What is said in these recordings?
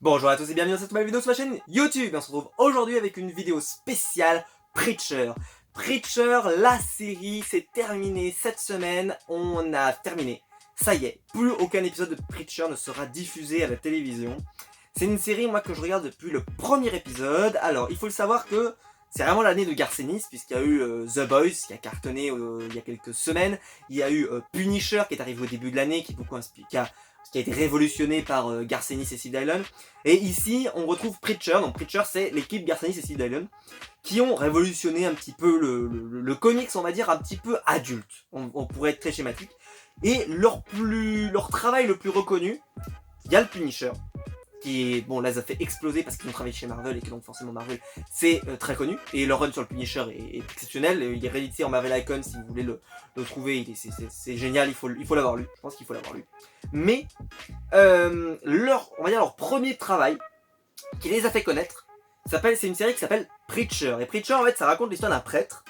Bonjour à tous et bienvenue dans cette nouvelle vidéo sur ma chaîne YouTube. On se retrouve aujourd'hui avec une vidéo spéciale Preacher. Preacher, la série, c'est terminé cette semaine. On a terminé. Ça y est, plus aucun épisode de Preacher ne sera diffusé à la télévision. C'est une série, moi, que je regarde depuis le premier épisode. Alors, il faut le savoir que c'est vraiment l'année de Garcenis, puisqu'il y a eu The Boys, qui a cartonné il y a quelques semaines. Il y a eu Punisher, qui est arrivé au début de l'année, qui est beaucoup inspiré, qui a été révolutionné par Garcenis et Steve Dillon. Et ici, on retrouve Preacher. Donc Preacher, c'est l'équipe Garcenis et Steve Dillon qui ont révolutionné un petit peu le comics, on va dire, un petit peu adulte. On pourrait être très schématique. Et leur travail le plus reconnu, il y a le Punisher, qui est, bon, là, ça fait exploser parce qu'ils ont travaillé chez Marvel et que donc forcément Marvel, c'est très connu. Et leur run sur le Punisher est exceptionnel. Il est réédité en Marvel Icon si vous voulez le trouver. C'est génial, il faut l'avoir lu. Je pense qu'il faut l'avoir lu. Mais on va dire leur premier travail qui les a fait connaître, c'est une série qui s'appelle Preacher. Et Preacher, en fait, ça raconte l'histoire d'un prêtre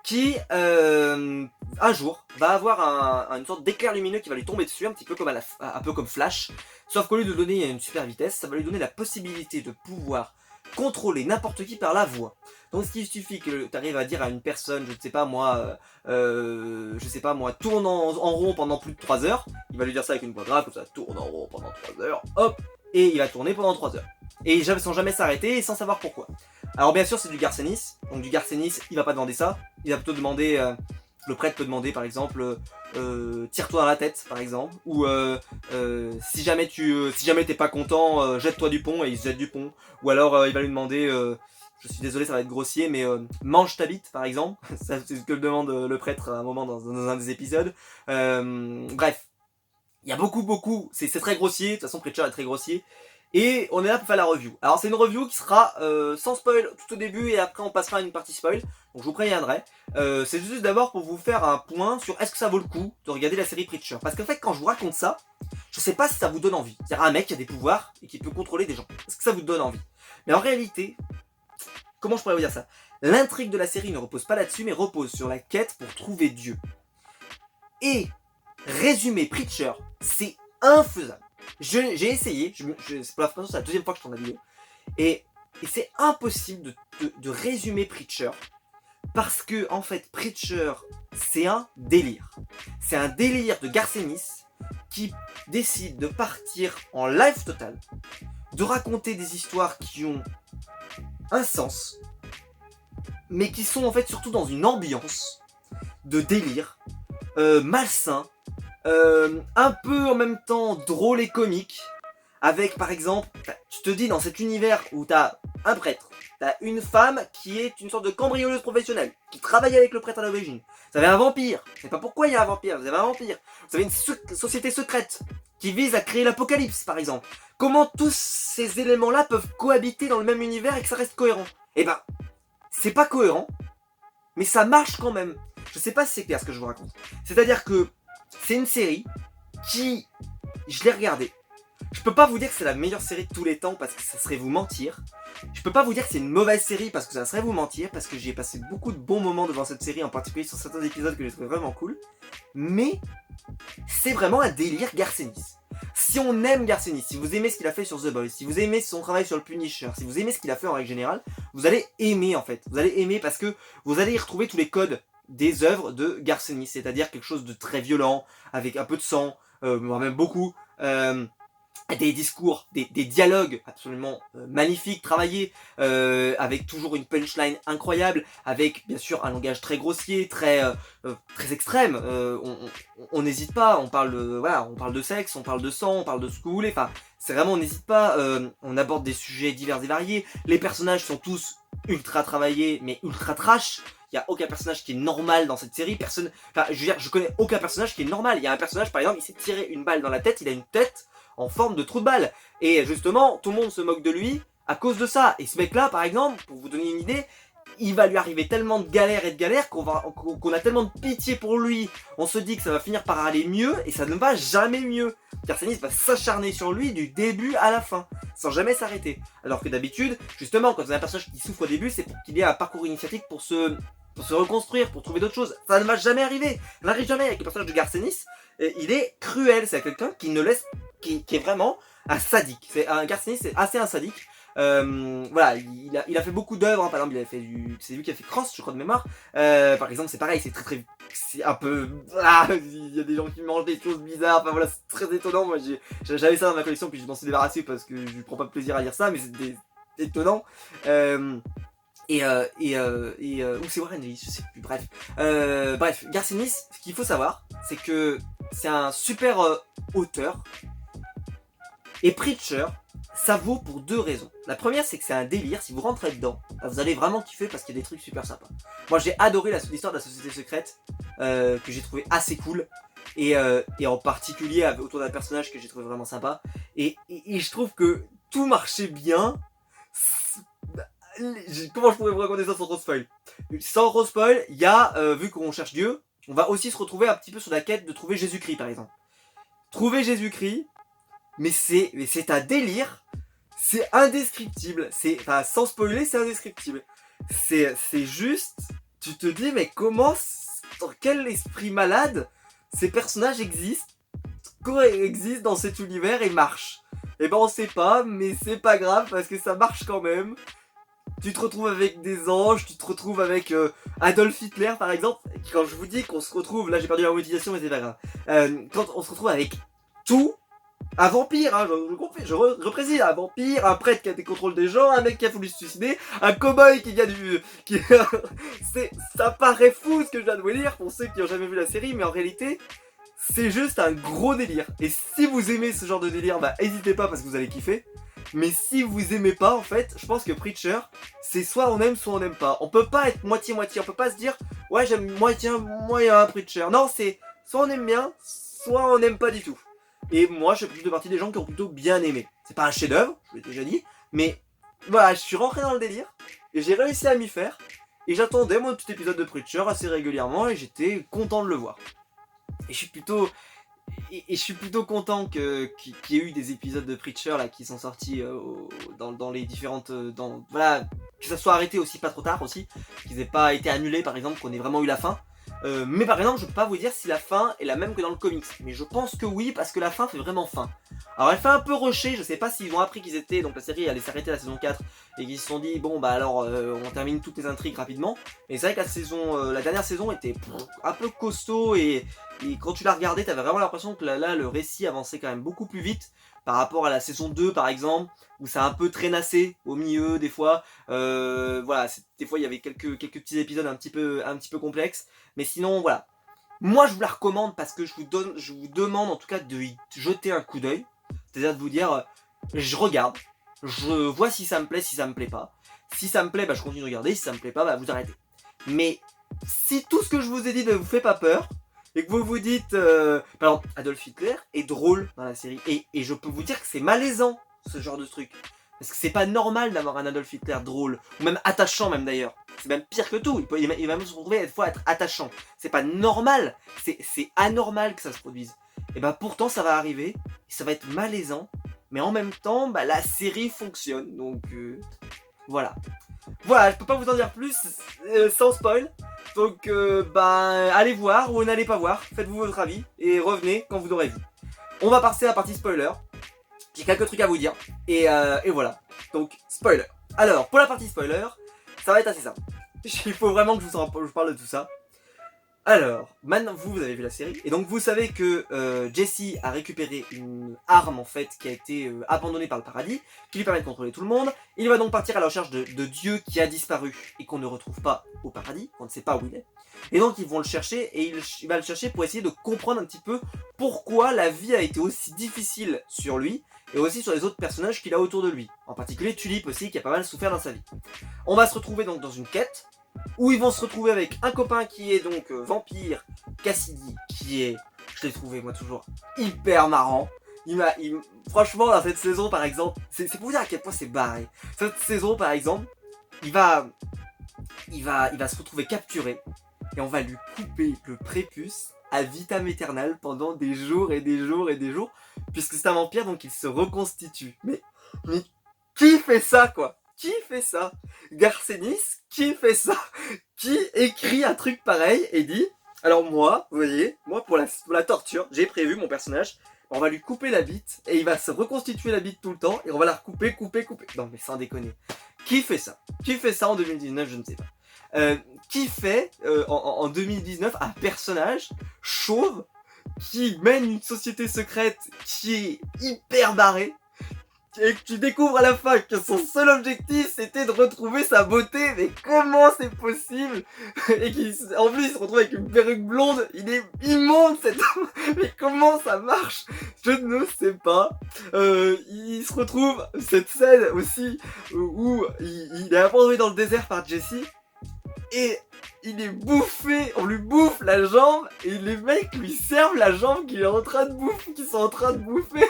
qui, un jour, va avoir une sorte d'éclair lumineux qui va lui tomber dessus, un petit peu comme un peu comme Flash. Sauf qu'au lieu de donner une super vitesse, ça va lui donner la possibilité de pouvoir contrôler n'importe qui par la voix. Donc ce qui suffit que tu arrives à dire à une personne, je ne sais pas moi, tourne en rond pendant plus de 3 heures, il va lui dire ça avec une voix grave, comme ça, tourne en rond pendant 3 heures, hop, et il va tourner pendant 3 heures. Et sans jamais s'arrêter et sans savoir pourquoi. Alors bien sûr c'est du Garcenis, donc du Garcenis il va pas demander ça, il va plutôt demander, le prêtre peut demander par exemple, tire-toi dans la tête par exemple, ou si jamais t'es pas content, jette-toi du pont, et il se jette du pont, ou alors il va lui demander, je suis désolé ça va être grossier, mais mange ta bite par exemple, c'est ce que demande le prêtre à un moment dans un des épisodes. Bref, il y a beaucoup, c'est très grossier, de toute façon Preacher est très grossier. Et on est là pour faire la review. Alors c'est une review qui sera sans spoil tout au début et après on passera à une partie spoil. Donc je vous préviendrai. C'est juste d'abord pour vous faire un point sur est-ce que ça vaut le coup de regarder la série Preacher. Parce qu'en fait quand je vous raconte ça, je sais pas si ça vous donne envie. C'est-à-dire un mec qui a des pouvoirs et qui peut contrôler des gens. Est-ce que ça vous donne envie? Mais en réalité, comment je pourrais vous dire ça? L'intrigue de la série ne repose pas là-dessus mais repose sur la quête pour trouver Dieu. Et résumer Preacher, c'est infaisable. J'ai essayé, c'est pour la deuxième fois que je tourne la vidéo, et c'est impossible de résumer Preacher, parce que en fait Preacher c'est un délire. C'est un délire de Garcenis qui décide de partir en live total, de raconter des histoires qui ont un sens, mais qui sont en fait surtout dans une ambiance de délire, malsain, un peu en même temps drôle et comique, avec par exemple, tu te dis dans cet univers où t'as un prêtre, t'as une femme qui est une sorte de cambrioleuse professionnelle, qui travaille avec le prêtre à l'origine, vous avez un vampire, je sais pas pourquoi il y a un vampire, vous avez un vampire, vous avez une société secrète qui vise à créer l'apocalypse par exemple. Comment tous ces éléments-là peuvent cohabiter dans le même univers et que ça reste cohérent? Eh ben, c'est pas cohérent, mais ça marche quand même. Je sais pas si c'est clair ce que je vous raconte. C'est-à-dire que c'est une série qui, je l'ai regardée. Je peux pas vous dire que c'est la meilleure série de tous les temps parce que ça serait vous mentir. Je peux pas vous dire que c'est une mauvaise série parce que ça serait vous mentir, parce que j'ai passé beaucoup de bons moments devant cette série, en particulier sur certains épisodes que j'ai trouvé vraiment cool. Mais c'est vraiment un délire Garcenis. Si on aime Garcenis, si vous aimez ce qu'il a fait sur The Boys, si vous aimez son travail sur le Punisher, si vous aimez ce qu'il a fait en règle générale, vous allez aimer en fait. Vous allez aimer parce que vous allez y retrouver tous les codes des œuvres de Garcenis, c'est-à-dire quelque chose de très violent, avec un peu de sang, voire même beaucoup, des discours, des dialogues absolument magnifiques, travaillés, avec toujours une punchline incroyable, avec bien sûr un langage très grossier, très extrême. On n'hésite pas, on parle de sexe, on parle de sang, on parle de ce que vous voulez. Enfin, c'est vraiment, on n'hésite pas. On aborde des sujets divers et variés. Les personnages sont tous ultra travaillés, mais ultra trash. Il n'y a aucun personnage qui est normal dans cette série. Je connais aucun personnage qui est normal. Il y a un personnage, par exemple, il s'est tiré une balle dans la tête, il a une tête en forme de trou de balle. Et justement, tout le monde se moque de lui à cause de ça. Et ce mec-là, par exemple, pour vous donner une idée, il va lui arriver tellement de galères qu'on a tellement de pitié pour lui. On se dit que ça va finir par aller mieux, et ça ne va jamais mieux. Garcenis va s'acharner sur lui du début à la fin, sans jamais s'arrêter. Alors que d'habitude, justement, quand on a un personnage qui souffre au début, c'est pour qu'il ait un parcours initiatique pour se reconstruire, pour trouver d'autres choses. Ça ne va jamais arriver. Ça n'arrive jamais avec le personnage de Garcenis. Il est cruel. C'est quelqu'un qui ne laisse, qui est vraiment un sadique. C'est un Garcenis, c'est assez un sadique. Voilà, il a fait beaucoup d'œuvres, hein. Par exemple, c'est lui qui a fait Cross, je crois de mémoire. Par exemple, c'est pareil, c'est un peu, il y a des gens qui mangent des choses bizarres. Enfin voilà, c'est très étonnant. Moi, j'avais ça dans ma collection, puis je m'en suis débarrassé parce que je prends pas de plaisir à lire ça, mais c'est étonnant. Ou c'est Warren Ellis, je sais plus, bref, Garcenis, ce qu'il faut savoir, c'est que c'est un super auteur, et Preacher, ça vaut pour 2 raisons. La première, c'est que c'est un délire, si vous rentrez dedans, vous allez vraiment kiffer parce qu'il y a des trucs super sympas. Moi j'ai adoré l'histoire de la société secrète, que j'ai trouvé assez cool, et en particulier autour d'un personnage que j'ai trouvé vraiment sympa, et je trouve que tout marchait bien. Comment je pourrais vous raconter ça sans trop spoil? Sans trop spoil, il y a, vu qu'on cherche Dieu, on va aussi se retrouver un petit peu sur la quête de trouver Jésus-Christ par exemple. Trouver Jésus-Christ, mais c'est un délire, c'est indescriptible, enfin sans spoiler, c'est indescriptible. C'est juste, tu te dis mais comment, dans quel esprit malade ces personnages existent dans cet univers et marchent. Et ben on sait pas, mais c'est pas grave parce que ça marche quand même. Tu te retrouves avec des anges, tu te retrouves avec Adolf Hitler par exemple. Quand je vous dis qu'on se retrouve, là j'ai perdu la motivation mais c'est pas grave. Quand on se retrouve avec tout, un vampire, hein, je reprécise, un vampire, un prêtre qui a des contrôles des gens, un mec qui a voulu se suicider, un cow-boy qui vient ça paraît fou ce que je viens de vous dire pour ceux qui ont jamais vu la série, mais en réalité, c'est juste un gros délire. Et si vous aimez ce genre de délire, bah n'hésitez pas parce que vous allez kiffer. Mais si vous aimez pas, en fait, je pense que Preacher, c'est soit on aime, soit on n'aime pas. On peut pas être moitié-moitié, on peut pas se dire, ouais j'aime moyen Preacher. Non, c'est soit on aime bien, soit on n'aime pas du tout. Et moi, je fais plutôt partie des gens qui ont plutôt bien aimé. C'est pas un chef-d'œuvre, je l'ai déjà dit, mais voilà, je suis rentré dans le délire et j'ai réussi à m'y faire. Et j'attendais mon petit épisode de Preacher assez régulièrement et j'étais content de le voir. Et je suis plutôt content qu'il y ait eu des épisodes de Preacher là qui sont sortis dans les différentes, voilà, que ça soit arrêté aussi pas trop tard aussi, qu'ils n'aient pas été annulés par exemple, qu'on ait vraiment eu la fin. Mais par exemple, je peux pas vous dire si la fin est la même que dans le comics, mais je pense que oui, parce que la fin fait vraiment fin. Alors elle fait un peu rusher, je sais pas s'ils ont appris qu'ils étaient, donc la série allait s'arrêter à la saison 4, et qu'ils se sont dit, bon bah alors on termine toutes les intrigues rapidement. Et c'est vrai que la dernière saison était un peu costaud, et quand tu la regardais, t'avais vraiment l'impression que là, le récit avançait quand même beaucoup plus vite, par rapport à la saison 2 par exemple, où ça a un peu traînassé au milieu des fois. Voilà, des fois il y avait quelques petits épisodes un petit peu complexes, mais sinon voilà. Moi je vous la recommande parce que je vous demande en tout cas de y jeter un coup d'œil. C'est-à-dire de vous dire, je regarde, je vois si ça me plaît, si ça me plaît pas. Si ça me plaît, bah je continue de regarder, si ça me plaît pas, bah vous arrêtez. Mais si tout ce que je vous ai dit ne vous fait pas peur, et que vous vous dites, par exemple, Adolf Hitler est drôle dans la série, et je peux vous dire que c'est malaisant, ce genre de truc. Parce que c'est pas normal d'avoir un Adolf Hitler drôle, ou même attachant même d'ailleurs. C'est même pire que tout, il va même se retrouver des fois à être attachant. C'est pas normal, c'est anormal que ça se produise. Et bah pourtant ça va arriver, et ça va être malaisant, mais en même temps, bah la série fonctionne, donc voilà. Voilà, je peux pas vous en dire plus sans spoil. Donc bah allez voir ou n'allez pas voir, faites-vous votre avis et revenez quand vous aurez vu. On va passer à la partie spoiler. J'ai quelques trucs à vous dire et voilà. Donc spoiler. Alors pour la partie spoiler, ça va être assez simple. Il faut vraiment que je vous parle de tout ça. Alors, maintenant vous avez vu la série, et donc vous savez que Jesse a récupéré une arme en fait qui a été abandonnée par le paradis, qui lui permet de contrôler tout le monde. Il va donc partir à la recherche de Dieu qui a disparu et qu'on ne retrouve pas au paradis, on ne sait pas où il est. Et donc ils vont le chercher, et il va le chercher pour essayer de comprendre un petit peu pourquoi la vie a été aussi difficile sur lui, et aussi sur les autres personnages qu'il a autour de lui. En particulier Tulip aussi, qui a pas mal souffert dans sa vie. On va se retrouver donc dans une quête, où ils vont se retrouver avec un copain qui est donc vampire, Cassidy, qui est, je l'ai trouvé moi toujours hyper marrant. Franchement dans cette saison par exemple, c'est pour vous dire à quel point c'est barré. Cette saison par exemple, il va se retrouver capturé, et on va lui couper le prépuce à vitam aeternam pendant des jours et des jours et des jours, puisque c'est un vampire donc il se reconstitue. Mais qui fait ça quoi? Qui fait ça? Garcenis, qui fait ça? Qui écrit un truc pareil et dit, alors moi, vous voyez, moi pour la torture, j'ai prévu mon personnage, on va lui couper la bite, et il va se reconstituer la bite tout le temps, et on va la recouper, couper. Non mais sans déconner. Qui fait ça? Qui fait ça en 2019? Je ne sais pas. Qui fait en 2019 un personnage chauve qui mène une société secrète qui est hyper barrée, et que tu découvres à la fin que son seul objectif c'était de retrouver sa beauté, mais comment c'est possible? Et en plus il se retrouve avec une perruque blonde, il est immonde cet homme, mais comment ça marche? Je ne sais pas. Il se retrouve, cette scène aussi, où il est abandonné dans le désert par Jessie, et il est bouffé, on lui bouffe la jambe, et les mecs lui servent la jambe qu'ils sont en train de bouffer.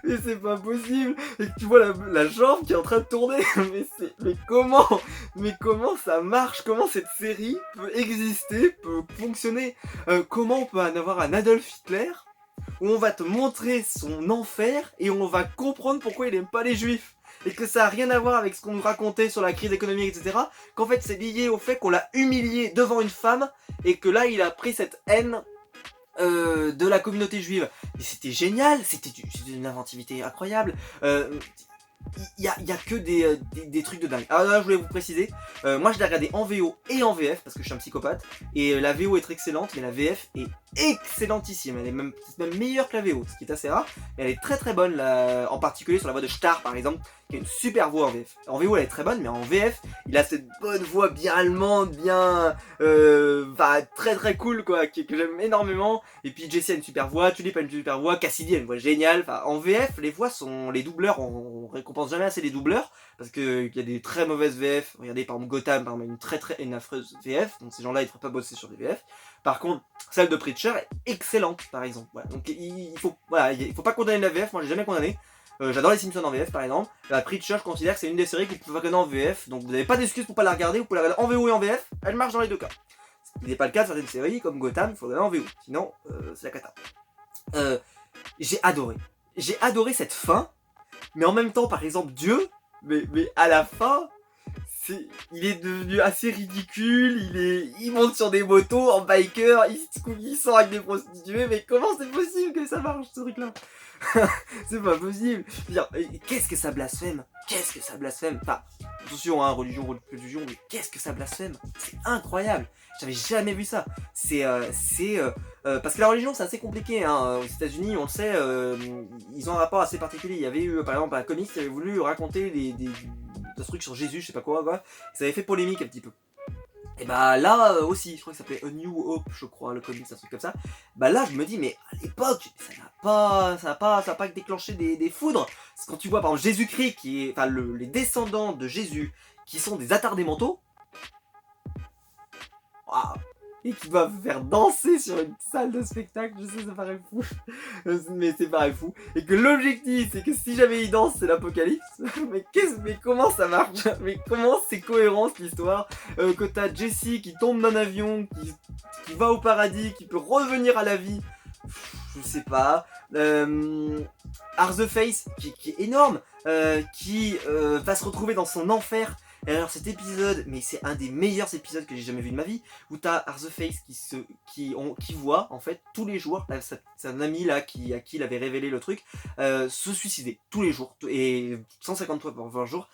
Mais c'est pas possible. Et tu vois la jambe qui est en train de tourner. Mais comment ça marche? Comment cette série peut exister, peut fonctionner? Comment on peut en avoir un Adolf Hitler où on va te montrer son enfer et on va comprendre pourquoi il aime pas les juifs? Et que ça a rien à voir avec ce qu'on nous racontait sur la crise économique, etc. Qu'en fait c'est lié au fait qu'on l'a humilié devant une femme et que là il a pris cette haine de la communauté juive. Et c'était génial, c'était une inventivité incroyable. Il y a que des trucs de dingue. Alors là je voulais vous préciser, moi je l'ai regardé en VO et en VF parce que je suis un psychopathe. Et la VO est très excellente, mais la VF est excellentissime. Elle est même meilleure que la VO, ce qui est assez rare. Mais elle est très très bonne, là, en particulier sur la voix de Star par exemple, qui a une super voix en VF. En VO elle est très bonne, mais en VF il a cette bonne voix bien allemande, bien très très cool quoi, que j'aime énormément. Et puis Jessie a une super voix, Tulip a une super voix, Cassidy a une voix géniale. Enfin, en VF les voix sont, les doubleurs, on récompense jamais assez les doubleurs parce qu'il y a des très mauvaises VF. Regardez par exemple Gotham, par exemple, une affreuse VF, donc ces gens là ils ne devraient pas bosser sur des VF. Par contre celle de Preacher est excellente par exemple. Voilà. Donc il faut pas condamner la VF, moi j'ai jamais condamné. J'adore les Simpsons en VF par exemple. La Preacher, je considère que c'est une des séries que vous pouvez regarder en VF, donc vous n'avez pas d'excuses pour pas la regarder, vous pouvez la regarder en VO et en VF, elle marche dans les deux cas. Ce qui n'est pas le cas de certaines séries comme Gotham, il faut regarder en VO, sinon c'est la cata. J'ai adoré cette fin, mais en même temps par exemple Dieu, mais à la fin, il est devenu assez ridicule, il monte sur des motos en biker, il sort avec des prostituées, mais comment c'est possible que ça marche ce truc là? C'est pas possible. Qu'est-ce que ça blasphème? Qu'est-ce que ça blasphème? Enfin, attention, hein, religion, mais qu'est-ce que ça blasphème? C'est incroyable. J'avais jamais vu ça. Parce que la religion c'est assez compliqué, hein. Aux États-Unis, on le sait, ils ont un rapport assez particulier. Il y avait eu par exemple un comics qui avait voulu raconter des trucs sur Jésus, je sais pas quoi. Ça avait fait polémique un petit peu. Et bah là aussi, je crois que ça s'appelait A New Hope, je crois, le comics, un truc comme ça. Bah là, je me dis, mais à l'époque, ça n'a pas déclenché des foudres. Parce que quand tu vois par exemple Jésus-Christ, les descendants de Jésus, qui sont des attardés mentaux, waouh, et qui doivent faire danser sur une salle de spectacle, je sais, ça paraît fou, mais c'est paraît fou, et que l'objectif c'est que si jamais ils dansent c'est l'apocalypse, mais comment ça marche? Mais comment c'est cohérent cette histoire? Que t'as Jessie qui tombe d'un avion, qui va au paradis, qui peut revenir à la vie, je sais pas, Ars the Face qui est énorme, qui va se retrouver dans son enfer. Et alors cet épisode, mais c'est un des meilleurs épisodes que j'ai jamais vu de ma vie, où t'as Ars the Face qui voit en fait tous les jours, c'est un ami là à qui il avait révélé le truc, se suicider tous les jours, et 150 fois par jour.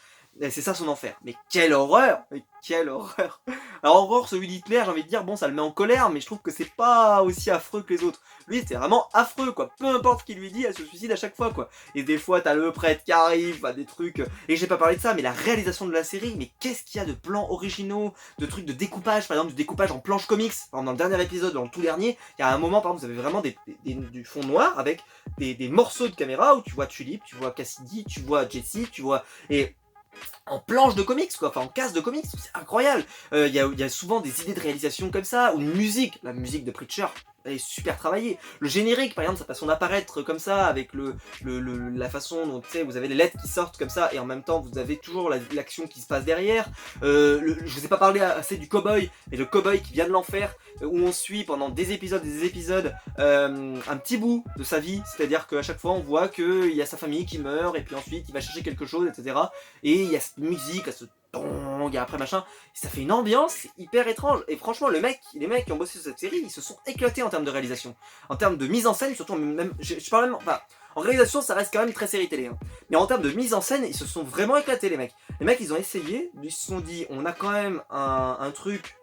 C'est ça son enfer. Mais quelle horreur! Mais quelle horreur! Alors encore celui d'Hitler, j'ai envie de dire, bon ça le met en colère, mais je trouve que c'est pas aussi affreux que les autres. Lui c'est vraiment affreux quoi, peu importe ce qu'il lui dit, elle se suicide à chaque fois quoi. Et des fois t'as le prêtre qui arrive, des trucs... Et j'ai pas parlé de ça, mais la réalisation de la série, mais qu'est-ce qu'il y a de plans originaux, de trucs de découpage, par exemple du découpage en planche comics. Dans le dernier épisode, dans le tout dernier, il y a un moment par exemple vous avez vraiment du fond noir avec des morceaux de caméra où tu vois Tulip, tu vois Cassidy, tu vois Jessie, tu vois... Et en planche de comics quoi, enfin en case de comics, c'est incroyable. Il y a souvent des idées de réalisation comme ça, ou une musique, la musique de Preacher, elle est super travaillée. Le générique par exemple, sa façon d'apparaître comme ça, avec la façon dont vous avez les lettres qui sortent comme ça, et en même temps vous avez toujours l'action qui se passe derrière. Je vous ai pas parlé assez du cowboy, et le cowboy qui vient de l'enfer, où on suit pendant des épisodes un petit bout de sa vie, c'est-à-dire qu'à chaque fois on voit qu'il y a sa famille qui meurt, et puis ensuite il va chercher quelque chose, etc. Et il y a cette musique, il manga après, machin. Ça fait une ambiance hyper étrange. Et franchement, les mecs qui ont bossé sur cette série, ils se sont éclatés en termes de réalisation. En termes de mise en scène, surtout, même, je parle même, enfin, en réalisation, ça reste quand même très série télé. Hein. Mais en termes de mise en scène, ils se sont vraiment éclatés, les mecs. Les mecs, ils ont essayé, ils se sont dit, on a quand même un truc,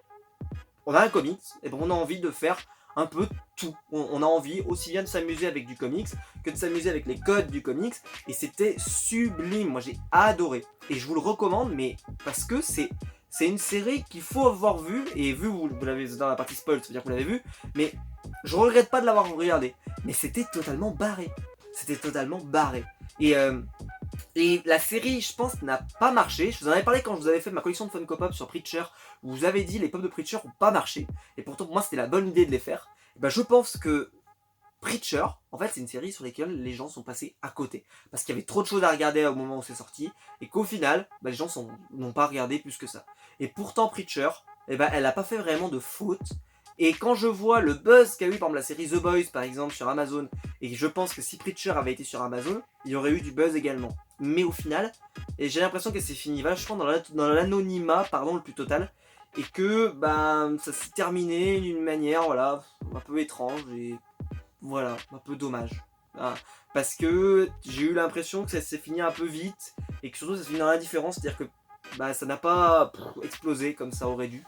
on a un comics, et bon, on a envie de faire un peu tout. On a envie aussi bien de s'amuser avec du comics que de s'amuser avec les codes du comics. Et c'était sublime. Moi, j'ai adoré. Et je vous le recommande, mais parce que c'est une série qu'il faut avoir vue. Et vu, vous l'avez dans la partie spoil, ça veut dire que vous l'avez vue. Mais je regrette pas de l'avoir regardé. Mais c'était totalement barré. C'était totalement barré. Et la série, je pense, n'a pas marché. Je vous en avais parlé quand je vous avais fait ma collection de Funko Pop sur Preacher, où vous avez dit les pop de Preacher n'ont pas marché. Et pourtant, pour moi, c'était la bonne idée de les faire. Et ben, je pense que Preacher, en fait, c'est une série sur laquelle les gens sont passés à côté. Parce qu'il y avait trop de choses à regarder au moment où c'est sorti. Et qu'au final, les gens n'ont pas regardé plus que ça. Et pourtant, Preacher, elle n'a pas fait vraiment de faute. Et quand je vois le buzz qu'a eu par exemple la série The Boys par exemple sur Amazon, et je pense que si Preacher avait été sur Amazon, il y aurait eu du buzz également. Mais au final, et j'ai l'impression que c'est fini vachement dans l'anonymat, pardon, le plus total, et que ça s'est terminé d'une manière, voilà, un peu étrange et voilà, un peu dommage. Voilà. Parce que j'ai eu l'impression que ça s'est fini un peu vite, et que surtout ça s'est fini dans l'indifférence, c'est-à-dire que ça n'a pas explosé comme ça aurait dû.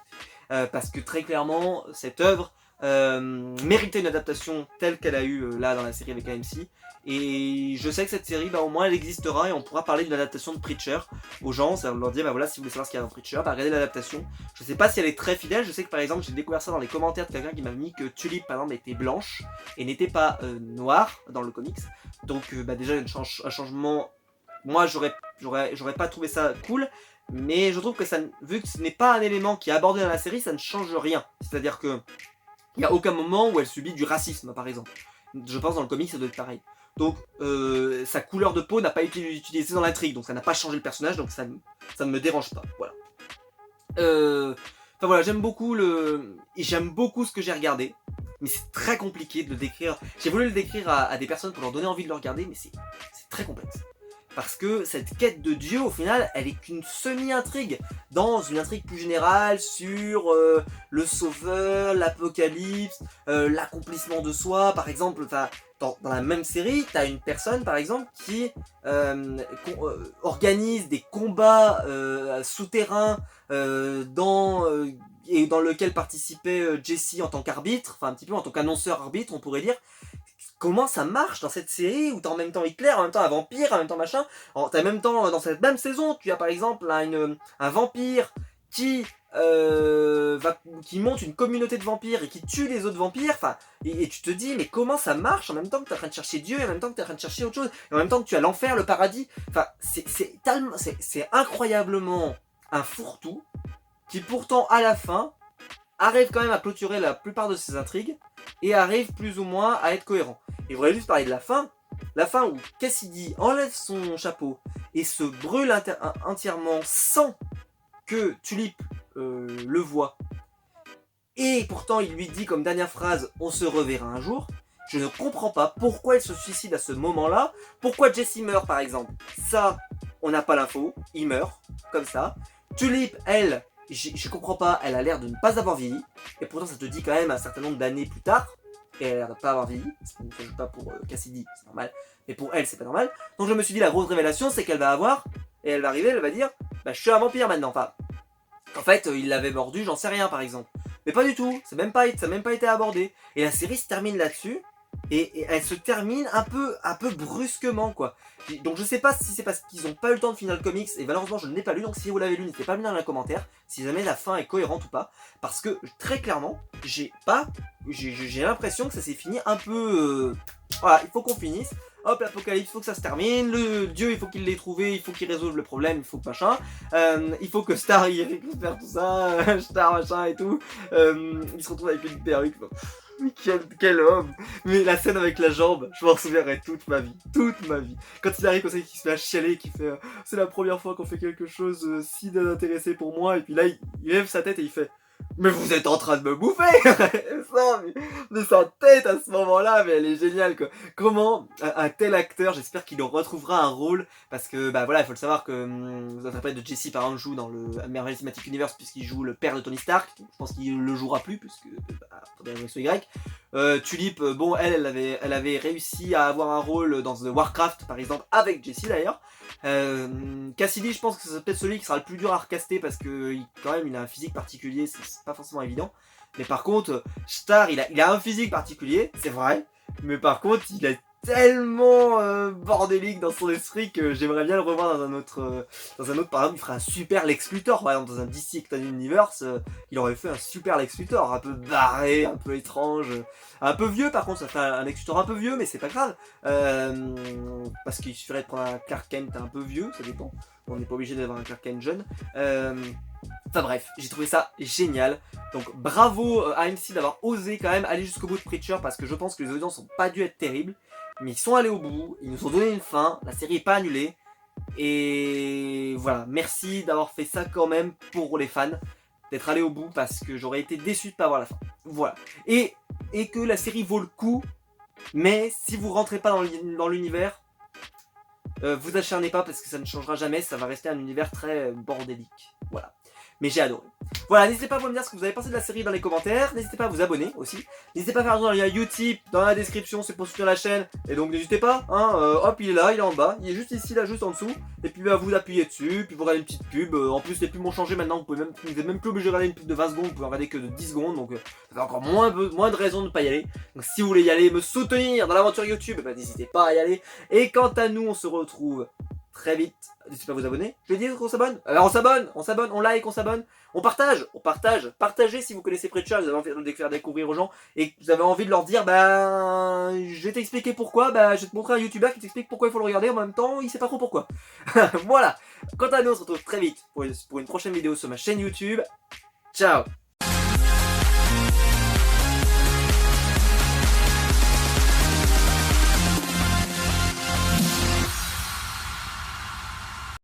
Parce que très clairement, cette œuvre méritait une adaptation telle qu'elle a eu là dans la série avec AMC. Et je sais que cette série, au moins elle existera et on pourra parler d'une adaptation de Preacher aux gens. Ça va leur dire, voilà, si vous voulez savoir ce qu'il y a dans Preacher, regardez l'adaptation. Je sais pas si elle est très fidèle. Je sais que par exemple, j'ai découvert ça dans les commentaires de quelqu'un qui m'a mis que Tulip par exemple était blanche et n'était pas noire dans le comics. Donc déjà, un changement. Moi, j'aurais pas trouvé ça cool. Mais je trouve que vu que ce n'est pas un élément qui est abordé dans la série, ça ne change rien. C'est-à-dire que il n'y a aucun moment où elle subit du racisme, par exemple. Je pense dans le comic, ça doit être pareil. Donc, sa couleur de peau n'a pas été utilisée dans l'intrigue, donc ça n'a pas changé le personnage, donc ça ne me dérange pas. Voilà. Enfin voilà, j'aime beaucoup ce que j'ai regardé, mais c'est très compliqué de le décrire. J'ai voulu le décrire à des personnes pour leur donner envie de le regarder, mais c'est très complexe. Parce que cette quête de Dieu, au final, elle est qu'une semi-intrigue. Dans une intrigue plus générale sur le sauveur, l'apocalypse, l'accomplissement de soi. Par exemple, dans la même série, t'as une personne, par exemple, qui organise des combats souterrains et dans lequel participait Jesse en tant qu'arbitre, enfin un petit peu en tant qu'annonceur arbitre, on pourrait dire. Comment ça marche dans cette série où t'as en même temps Hitler, en même temps un vampire, en même temps machin. T'as en même temps, dans cette même saison, tu as par exemple un vampire qui monte une communauté de vampires et qui tue les autres vampires. Enfin, et tu te dis, mais comment ça marche en même temps que t'es en train de chercher Dieu et en même temps que t'es en train de chercher autre chose et en même temps que tu as l'enfer, le paradis. Enfin, c'est incroyablement un fourre-tout qui pourtant à la fin arrive quand même à clôturer la plupart de ses intrigues et arrive plus ou moins à être cohérent. Et je voudrais juste parler de la fin où Cassidy enlève son chapeau et se brûle entièrement sans que Tulip le voie. Et pourtant il lui dit comme dernière phrase, on se reverra un jour. Je ne comprends pas pourquoi il se suicide à ce moment-là. Pourquoi Jesse meurt par exemple. Ça, on n'a pas l'info, il meurt, comme ça. Tulip, elle, je comprends pas, elle a l'air de ne pas avoir vieilli. Et pourtant ça te dit quand même un certain nombre d'années plus tard. Et elle a l'air de ne pas avoir vieilli. Ce ne joue pas pour Cassidy, c'est normal. Mais pour elle, c'est pas normal. Donc je me suis dit, la grosse révélation, c'est qu'elle va avoir. Et elle va arriver, elle va dire, je suis un vampire maintenant. Enfin, en fait, il l'avait mordu, j'en sais rien par exemple. Mais pas du tout, ça n'a même pas été abordé. Et la série se termine là-dessus. Et elle se termine un peu brusquement quoi. Donc je sais pas si c'est parce qu'ils ont pas eu le temps de finir le comics et malheureusement je ne l'ai pas lu, donc si vous l'avez lu n'hésitez pas à me dire dans les commentaires si jamais la fin est cohérente ou pas. Parce que très clairement j'ai l'impression que ça s'est fini un peu... Voilà, il faut qu'on finisse. Hop, l'apocalypse, il faut que ça se termine. Le dieu, il faut qu'il l'ait trouvé, il faut qu'il résolve le problème, il faut que machin. Il faut que Star il récupère tout ça, Star machin et tout. Il se retrouve avec une perruque. Quel homme. Mais la scène avec la jambe, je m'en souviendrai toute ma vie. Quand il arrive comme ça, qu'il se met à chialer, qu'il fait c'est la première fois qu'on fait quelque chose si d'intéressé pour moi. Et puis là, il lève sa tête et il fait mais vous êtes en train de me bouffer. mais sa tête à ce moment-là, mais elle est géniale quoi. Comment un tel acteur, j'espère qu'il en retrouvera un rôle, parce que bah voilà, il faut le savoir que l'interprète de Jesse par exemple joue dans le Marvel Cinematic Universe puisqu'il joue le père de Tony Stark. Je pense qu'il le jouera plus puisque pour des raisons Y. Tulip, bon elle avait réussi à avoir un rôle dans The Warcraft par exemple avec Jesse d'ailleurs. Cassidy, je pense que c'est peut-être celui qui sera le plus dur à recaster parce que quand même il a un physique particulier, c'est pas forcément évident. Mais par contre, Star, il a un physique particulier, c'est vrai. Mais par contre, il est tellement bordélique dans son esprit que j'aimerais bien le revoir dans un autre, par exemple, il ferait un super Lex Luthor, par exemple, dans un DC Extended Universe, il aurait fait un super Lex Luthor, un peu barré, un peu étrange, un peu vieux par contre, ça fait un Lex Luthor un peu vieux, mais c'est pas grave, parce qu'il suffirait de prendre un Clark Kent un peu vieux, ça dépend, on n'est pas obligé d'avoir un Clark Kent jeune. Enfin bref, j'ai trouvé ça génial. Donc bravo à AMC d'avoir osé quand même aller jusqu'au bout de Preacher parce que je pense que les audiences n'ont pas dû être terribles. Mais ils sont allés au bout, ils nous ont donné une fin, la série n'est pas annulée. Et voilà, merci d'avoir fait ça quand même pour les fans, d'être allé au bout parce que j'aurais été déçu de ne pas avoir la fin. Voilà. Et que la série vaut le coup, mais si vous rentrez pas dans l'univers, vous acharnez pas parce que ça ne changera jamais, ça va rester un univers très bordélique. Voilà. Mais j'ai adoré. Voilà, n'hésitez pas à me dire ce que vous avez pensé de la série dans les commentaires. N'hésitez pas à vous abonner aussi. N'hésitez pas à faire un lien YouTube dans la description, c'est pour soutenir la chaîne. Et donc n'hésitez pas, hein, hop, il est là, il est en bas. Il est juste ici, là, juste en dessous. Et puis bah, vous appuyez dessus, puis vous regardez une petite pub. En plus, les pubs ont changé maintenant. Vous n'êtes même plus obligé de regarder une pub de 20 secondes. Vous pouvez en regarder que de 10 secondes. Donc ça fait encore moins de raisons de ne pas y aller. Donc si vous voulez y aller, me soutenir dans l'aventure YouTube, bah, n'hésitez pas à y aller. Et quant à nous, on se retrouve très vite. N'hésitez pas à vous abonner. Je vais dire qu'on s'abonne. Alors on s'abonne, on like, on s'abonne. On partage. Partagez si vous connaissez Preacher, vous avez envie de le faire découvrir aux gens et que vous avez envie de leur dire, bah, je vais t'expliquer pourquoi, bah, je vais te montrer un YouTuber qui t'explique pourquoi il faut le regarder en même temps, il sait pas trop pourquoi. Voilà. Quant à nous, on se retrouve très vite pour une prochaine vidéo sur ma chaîne YouTube. Ciao.